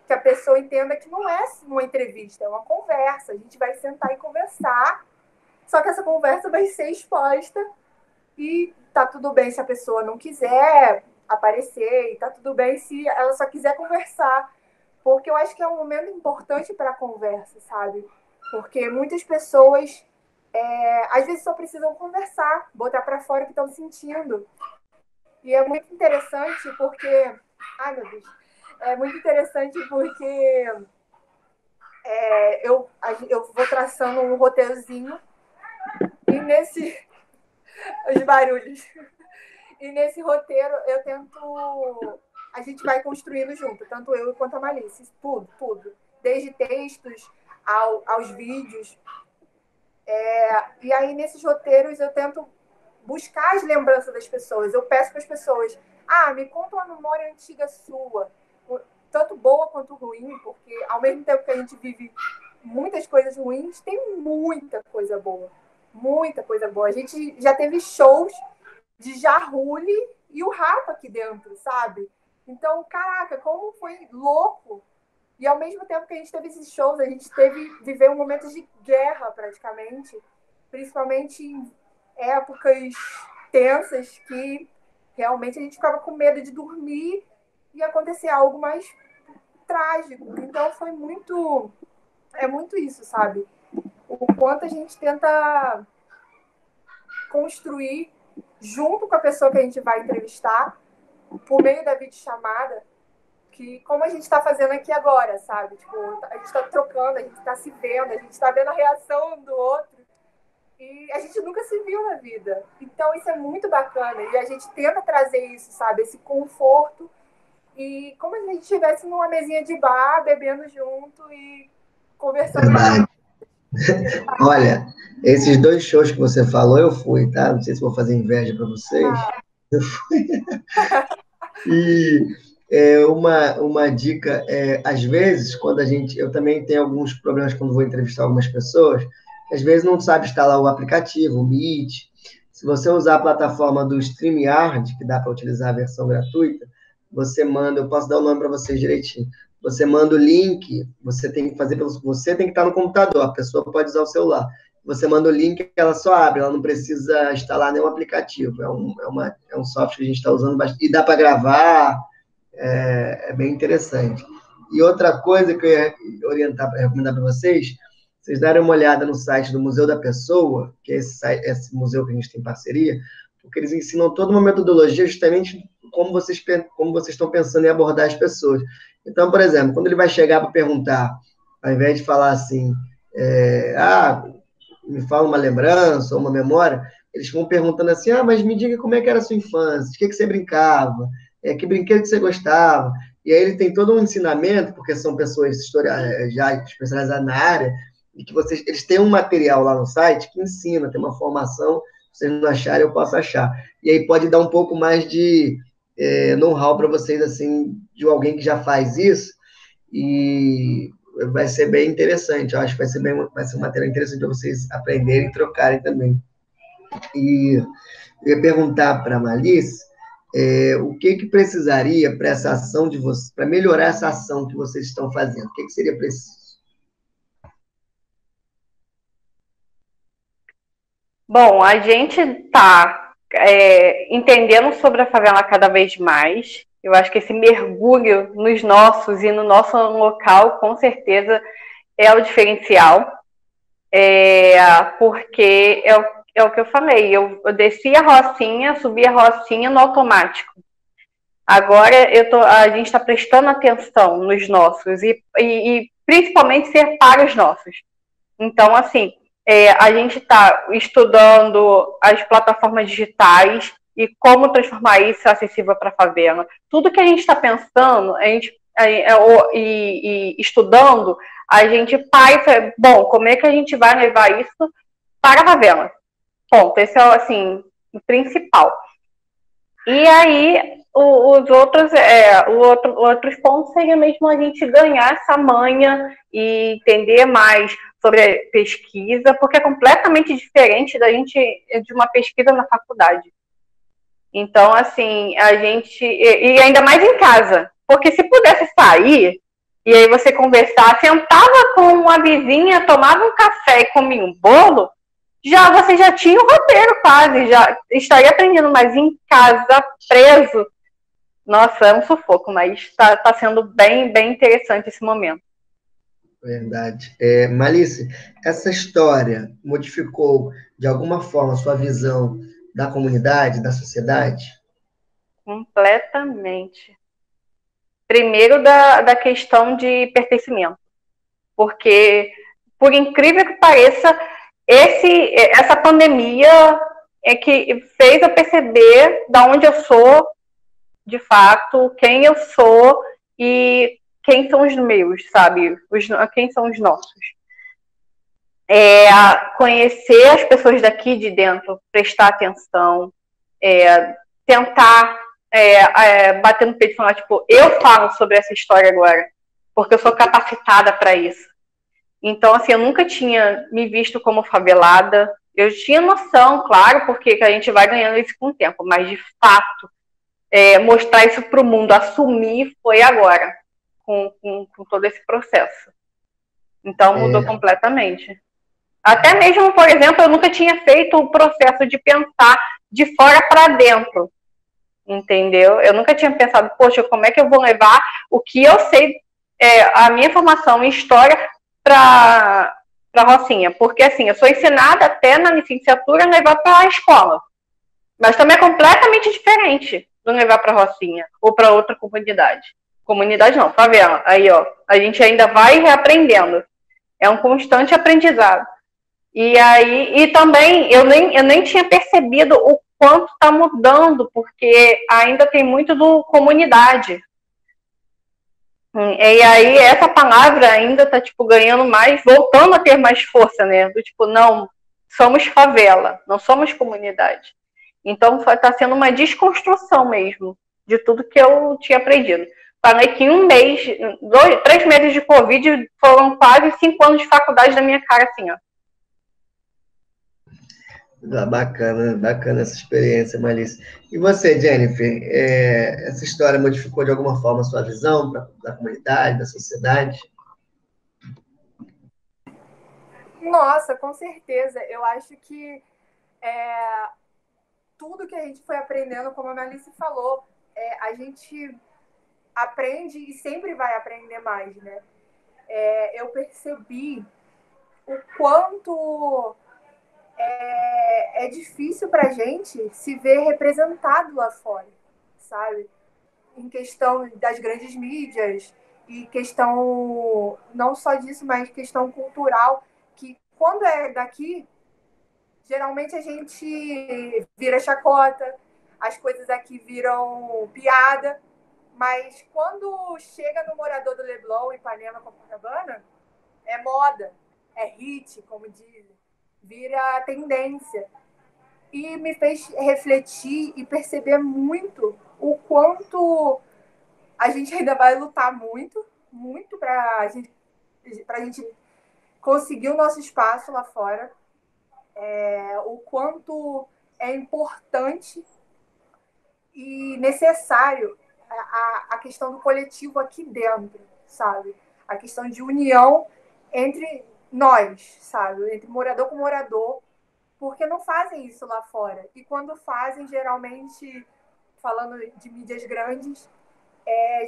que a pessoa entenda que não é uma entrevista, é uma conversa. A gente vai sentar e conversar, só que essa conversa vai ser exposta e tá tudo bem se a pessoa não quiser aparecer, e tá tudo bem se ela só quiser conversar, porque eu acho que é um momento importante para a conversa, sabe? Porque muitas pessoas às vezes só precisam conversar, botar para fora o que estão sentindo. E é muito interessante porque... Ai, meu Deus. É muito interessante porque eu vou traçando um roteirozinho e nesse... Os barulhos. E nesse roteiro eu tento... A gente vai construindo junto, tanto eu quanto a Malícia. Tudo. Desde textos aos vídeos. E aí, nesses roteiros, eu tento buscar as lembranças das pessoas. Eu peço para as pessoas, me conta uma memória antiga sua, tanto boa quanto ruim, porque ao mesmo tempo que a gente vive muitas coisas ruins, tem muita coisa boa. Muita coisa boa. A gente já teve shows de Jarulli e o Rafa aqui dentro, sabe? Então, caraca, como foi louco. E ao mesmo tempo que a gente teve esses shows, a gente viveu momentos de guerra praticamente, principalmente em épocas tensas que realmente a gente ficava com medo de dormir e acontecer algo mais trágico. Então foi muito isso, sabe? O quanto a gente tenta construir junto com a pessoa que a gente vai entrevistar, por meio da videochamada, que como a gente está fazendo aqui agora, sabe? Tipo, a gente está trocando, a gente está se vendo, a gente está vendo a reação um do outro. E a gente nunca se viu na vida. Então, isso é muito bacana. E a gente tenta trazer isso, sabe? Esse conforto. E como se a gente estivesse numa mesinha de bar, bebendo junto e conversando. Verdade. Olha, esses 2 shows que você falou, eu fui, tá? Não sei se vou fazer inveja para vocês. Eu fui. E uma dica, às vezes, quando eu também tenho alguns problemas quando vou entrevistar algumas pessoas, às vezes não sabe instalar o aplicativo, o Meet. Se você usar a plataforma do StreamYard, que dá para utilizar a versão gratuita, você manda, eu posso dar o nome para vocês direitinho. Você manda o link, você tem que estar no computador, a pessoa pode usar o celular. Você manda o link, ela só abre, ela não precisa instalar nenhum aplicativo. É um software que a gente está usando bastante. E dá para gravar, é bem interessante. E outra coisa que eu ia recomendar para vocês darem uma olhada no site do Museu da Pessoa, que é esse museu que a gente tem parceria, porque eles ensinam toda uma metodologia justamente como vocês estão pensando em abordar as pessoas. Então, por exemplo, quando ele vai chegar para perguntar, ao invés de falar assim, me fala uma lembrança ou uma memória, eles vão perguntando assim, mas me diga como é que era a sua infância, de que você brincava, que brinquedo que você gostava. E aí ele tem todo um ensinamento, porque são pessoas já especializadas na área, e que eles têm um material lá no site que ensina, tem uma formação, se vocês não acharem, eu posso achar. E aí pode dar um pouco mais de know-how para vocês, assim, de alguém que já faz isso, e vai ser bem interessante. Eu acho que vai ser um material interessante para vocês aprenderem e trocarem também. E eu ia perguntar para a Malícia o que precisaria para essa ação de vocês, para melhorar essa ação que vocês estão fazendo? O que seria preciso? Bom, a gente está entendendo sobre a favela cada vez mais. Eu acho que esse mergulho nos nossos e no nosso local, com certeza, é o diferencial. Porque é o que eu falei, eu desci a Rocinha, subi a Rocinha no automático. Agora a gente está prestando atenção nos nossos e principalmente ser para os nossos. Então, assim, a gente está estudando as plataformas digitais e como transformar isso acessível para a favela. Tudo que a gente está pensando, e estudando, a gente para e fala, bom, como é que a gente vai levar isso para a favela? Ponto, esse é assim, o principal. E aí, outros pontos seria mesmo a gente ganhar essa manha e entender mais sobre a pesquisa, porque é completamente diferente de uma pesquisa na faculdade. Então, assim, a gente... E ainda mais em casa, porque se pudesse sair, e aí você conversar, sentava com a vizinha, tomava um café e comia um bolo, você já tinha o roteiro quase, já estaria aprendendo, mas em casa, preso, nossa, é um sufoco, mas está sendo bem, bem interessante esse momento. Verdade. Malice, essa história modificou de alguma forma a sua visão da comunidade, da sociedade? Completamente. Primeiro da questão de pertencimento, porque, por incrível que pareça, essa pandemia é que fez eu perceber de onde eu sou, de fato, quem eu sou e quem são os meus, sabe? Quem são os nossos. Conhecer as pessoas daqui de dentro, prestar atenção, tentar bater no peito e falar, tipo, eu falo sobre essa história agora, porque eu sou capacitada para isso. Então, assim, eu nunca tinha me visto como favelada. Eu tinha noção, claro, porque a gente vai ganhando isso com o tempo, mas de fato, mostrar isso para o mundo, assumir, foi agora, com todo esse processo. Então, mudou completamente. Até mesmo, por exemplo, eu nunca tinha feito o processo de pensar de fora para dentro, entendeu? Eu nunca tinha pensado, poxa, como é que eu vou levar o que eu sei, a minha formação em história para Rocinha, porque assim, eu sou ensinada até na licenciatura a levar para a escola, mas também é completamente diferente do levar para Rocinha ou para outra comunidade. Comunidade não, favela. Aí, ó, a gente ainda vai reaprendendo. É um constante aprendizado. E aí, e também eu nem tinha percebido o quanto está mudando, porque ainda tem muito do comunidade. E aí essa palavra ainda está tipo ganhando mais, voltando a ter mais força, né? Do tipo, não, somos favela, não somos comunidade. Então está sendo uma desconstrução mesmo de tudo que eu tinha aprendido. Falei que em 3 meses de Covid foram quase 5 anos de faculdade na minha cara, assim, ó. Bacana essa experiência, Malice. E você, Jennifer, essa história modificou de alguma forma a sua visão da comunidade, da sociedade? Nossa, com certeza. Eu acho que tudo que a gente foi aprendendo, como a Malice falou, a gente aprende e sempre vai aprender mais, né? Eu percebi o quanto é difícil para a gente se ver representado lá fora, sabe? Em questão das grandes mídias e questão não só disso, mas questão cultural, que quando é daqui, geralmente a gente vira chacota, as coisas aqui viram piada, mas quando chega no morador do Leblon, Ipanema, Copacabana, é moda, é hit, como dizem, vira tendência. E me fez refletir e perceber muito o quanto a gente ainda vai lutar muito, muito para a gente conseguir o nosso espaço lá fora. O quanto é importante e necessário a questão do coletivo aqui dentro, sabe? A questão de união entre nós, sabe? Entre morador com morador, porque não fazem isso lá fora. E quando fazem, geralmente, falando de mídias grandes,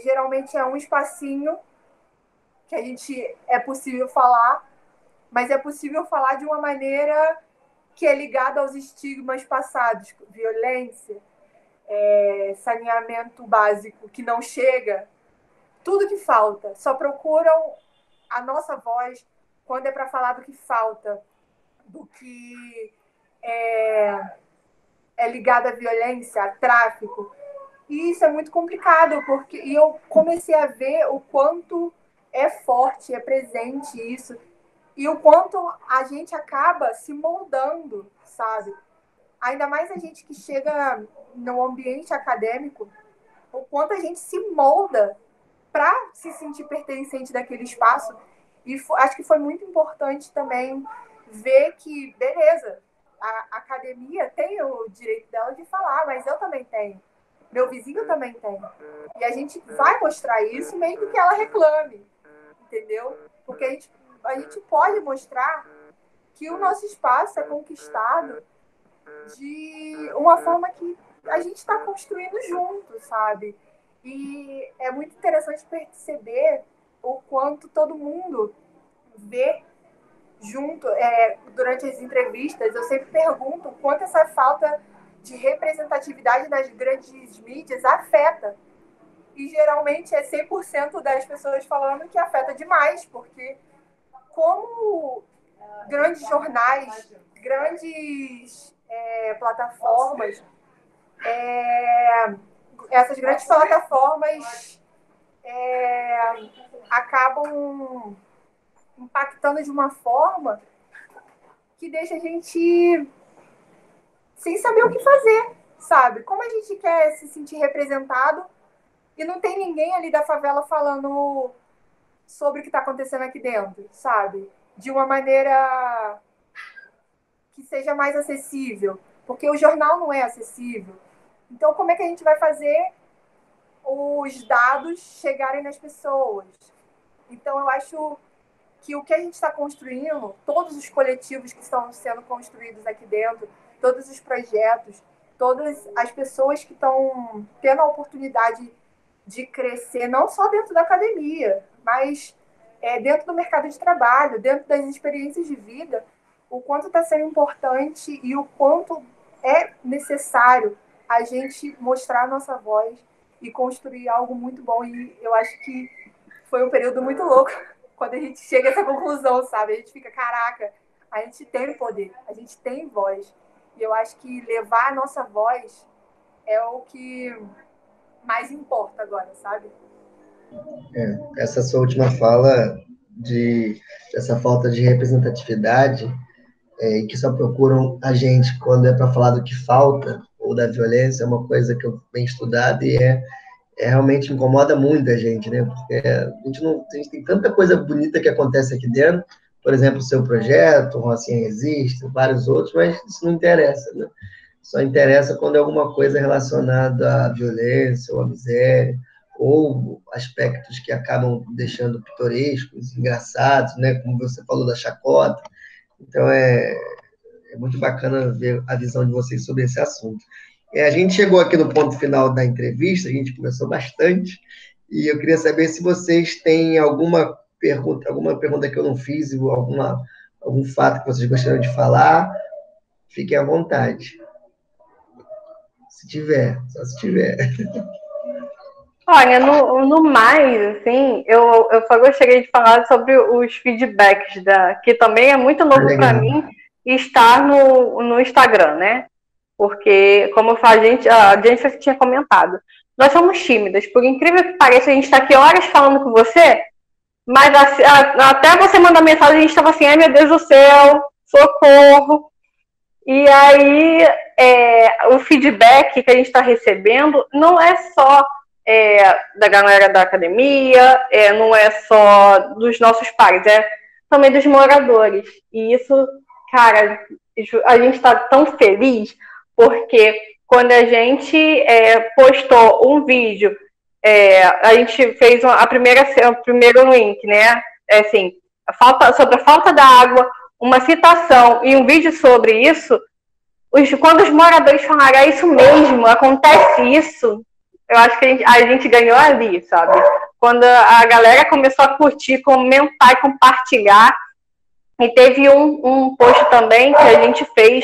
geralmente é um espacinho que a gente é possível falar, mas é possível falar de uma maneira que é ligada aos estigmas passados, violência, saneamento básico que não chega, tudo que falta. Só procuram a nossa voz quando é para falar do que falta, do que é ligado à violência, a tráfico. E isso é muito complicado, porque eu comecei a ver o quanto é forte, é presente isso, e o quanto a gente acaba se moldando, sabe? Ainda mais a gente que chega no ambiente acadêmico, o quanto a gente se molda para se sentir pertencente daquele espaço. E acho que foi muito importante também ver que, beleza, a academia tem o direito dela de falar, mas eu também tenho. Meu vizinho também tem. E a gente vai mostrar isso mesmo que ela reclame, entendeu? Porque a gente pode mostrar que o nosso espaço é conquistado de uma forma que a gente está construindo junto, sabe? E é muito interessante perceber o quanto todo mundo vê junto. Durante as entrevistas, eu sempre pergunto o quanto essa falta de representatividade nas grandes mídias afeta. E geralmente é 100% das pessoas falando que afeta demais, porque como grandes jornais, grandes plataformas, essas grandes plataformas acabam impactando de uma forma que deixa a gente sem saber o que fazer, sabe? Como a gente quer se sentir representado e não tem ninguém ali da favela falando sobre o que está acontecendo aqui dentro, sabe? De uma maneira que seja mais acessível, porque o jornal não é acessível. Então, como é que a gente vai fazer os dados chegarem nas pessoas? Então, eu acho que o que a gente está construindo, todos os coletivos que estão sendo construídos aqui dentro, todos os projetos, todas as pessoas que estão tendo a oportunidade de crescer, não só dentro da academia, mas dentro do mercado de trabalho, dentro das experiências de vida, o quanto está sendo importante e o quanto é necessário a gente mostrar a nossa voz e construir algo muito bom. E eu acho que foi um período muito louco quando a gente chega a essa conclusão, sabe? A gente fica, caraca, a gente tem poder, a gente tem voz. E eu acho que levar a nossa voz é o que mais importa agora, sabe? Essa sua última fala dessa falta de representatividade, e que só procuram a gente quando é para falar do que falta, ou da violência, é uma coisa que eu tenho estudado e realmente incomoda muito a gente, né? Porque a gente tem tanta coisa bonita que acontece aqui dentro, por exemplo, o seu projeto, o Rocinha Resiste, vários outros, mas isso não interessa, né? Só interessa quando é alguma coisa relacionada à violência ou à miséria, ou aspectos que acabam deixando pitorescos, engraçados, né? Como você falou da chacota. Então, é muito bacana ver a visão de vocês sobre esse assunto. A gente chegou aqui no ponto final da entrevista, a gente conversou bastante, e eu queria saber se vocês têm alguma pergunta que eu não fiz, ou algum fato que vocês gostariam de falar, fiquem à vontade. Se tiver, só se tiver. Olha, no mais, assim, eu só gostaria de falar sobre os feedbacks, que também é muito novo para mim estar no Instagram, né? Porque, como a gente tinha comentado, nós somos tímidas. Por incrível que pareça, a gente está aqui horas falando com você, mas até você mandar mensagem, a gente estava assim, ai meu Deus do céu, socorro. E aí, o feedback que a gente está recebendo não é só da galera da academia, não é só dos nossos pares, é também dos moradores. E isso, cara, a gente está tão feliz, porque quando a gente postou um vídeo, a gente fez o primeiro link, né? Assim, sobre a falta da água, uma citação e um vídeo sobre isso. Quando os moradores falaram, é isso mesmo, acontece isso, eu acho que a gente ganhou ali, sabe? Quando a galera começou a curtir, comentar e compartilhar. E teve um post também que a gente fez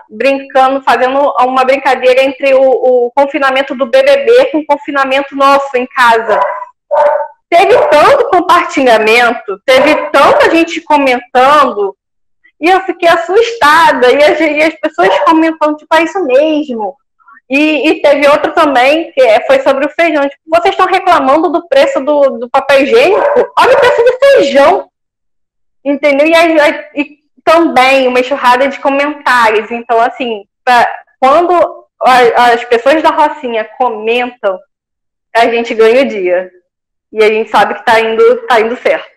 brincando, fazendo uma brincadeira entre o confinamento do BBB com o confinamento nosso em casa. Teve tanto compartilhamento, teve tanta gente comentando, e eu fiquei assustada, e as pessoas comentando, tipo, é isso mesmo. E teve outro também, foi sobre o feijão. Tipo, vocês estão reclamando do preço do papel higiênico? Olha o preço do feijão. Entendeu? E também uma enxurrada de comentários. Então, assim, quando as pessoas da Rocinha comentam, a gente ganha o dia. E a gente sabe que tá indo certo.